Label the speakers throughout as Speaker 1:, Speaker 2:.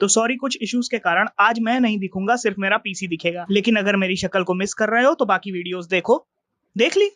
Speaker 1: तो सॉरी, कुछ इश्यूज के कारण आज मैं नहीं दिखूंगा, सिर्फ मेरा पीसी दिखेगा। लेकिन अगर मेरी शक्ल को मिस कर रहे हो तो बाकी वीडियोस देखो। देख ली?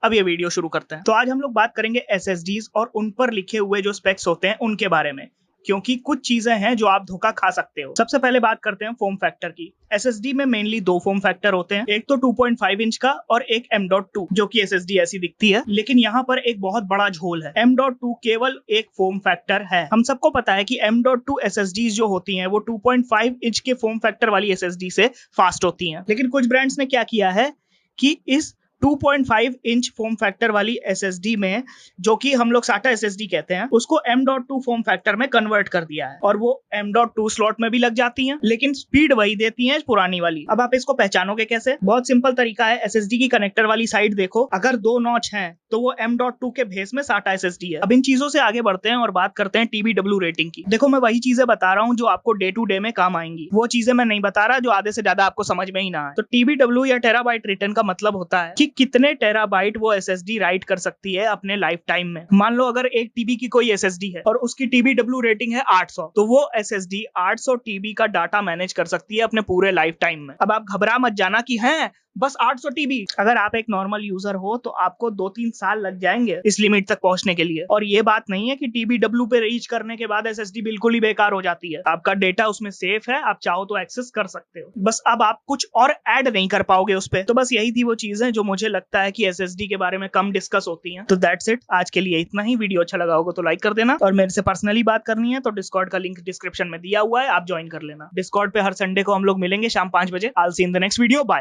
Speaker 1: अब ये वीडियो शुरू करते हैं। तो आज हम लोग बात करेंगे एसएसडीज और उन पर लिखे हुए जो स्पेक्स होते हैं उनके बारे में, क्योंकि कुछ चीजें हैं जो आप धोखा खा सकते हो। सबसे पहले बात करते हैं फॉर्म फैक्टर की। एसएसडी में मेनली दो फॉर्म फैक्टर होते हैं, एक तो 2.5 इंच का और एक M.2 जो कि एसएसडी ऐसी दिखती है। लेकिन यहाँ पर एक बहुत बड़ा झोल है, M.2 केवल एक फॉर्म फैक्टर है। हम सबको पता है कि M.2 एसएसडी जो होती हैं वो 2.5 इंच के फॉर्म फैक्टर वाली एसएसडी से फास्ट होती हैं। लेकिन कुछ ब्रांड्स ने क्या किया है कि इस 2.5 इंच फॉर्म फैक्टर वाली एसएसडी में, जो कि हम लोग SATA एसएसडी कहते हैं, उसको M.2 फॉर्म फैक्टर में कन्वर्ट कर दिया है और वो M.2 स्लॉट में भी लग जाती हैं, लेकिन स्पीड वही देती हैं पुरानी वाली। अब आप इसको पहचानोगे कैसे? बहुत सिंपल तरीका है। एसएसडी की कनेक्टर वाली साइड देखो, अगर दो नॉच हैं तो वो M.2 के बेस में SATA एसएसडी है। अब इन चीजों से आगे बढ़ते हैं और बात करते हैं TBW रेटिंग की। देखो, मैं वही चीजें बता रहा हूँ जो आपको डे टू डे में काम आएंगी। वो चीजें मैं नहीं बता रहा जो आधे से ज्यादा आपको समझ में ही ना आए। तो TBW या टेराबाइट रिटर्न का मतलब होता है कि कितने टेराबाइट वो एसएसडी राइट कर सकती है अपने लाइफ टाइम में। मान लो अगर 1 TB की कोई एसएसडी है और उसकी TBW रेटिंग है 800, तो वो एसएसडी 800 TB का डाटा मैनेज कर सकती है अपने पूरे लाइफ टाइम में। अब आप घबरा मत जाना कि हैं बस 800 TB। अगर आप एक नॉर्मल यूजर हो तो आपको 2-3 साल लग जाएंगे इस लिमिट तक पहुंचने के लिए। और ये बात नहीं है कि TBW पे रीच करने के बाद एसएसडी बिल्कुल ही बेकार हो जाती है। आपका डेटा उसमें सेफ है, आप चाहो तो एक्सेस कर सकते हो, बस अब आप कुछ और ऐड नहीं कर पाओगे उस पे। तो बस यही थी वो चीजें जो मुझे लगता है कि एसएसडी के बारे में कम डिस्कस होती हैं। तो दैट्स इट, आज के लिए इतना ही। वीडियो अच्छा लगा होगा तो लाइक कर देना, और मेरे से पर्सनली बात करनी है तो डिस्कॉर्ड का लिंक डिस्क्रिप्शन में दिया हुआ है, आप ज्वाइन कर लेना। डिस्कॉर्ड पे हर संडे को हम लोग मिलेंगे शाम 5 बजे। I will see in the next video. Bye.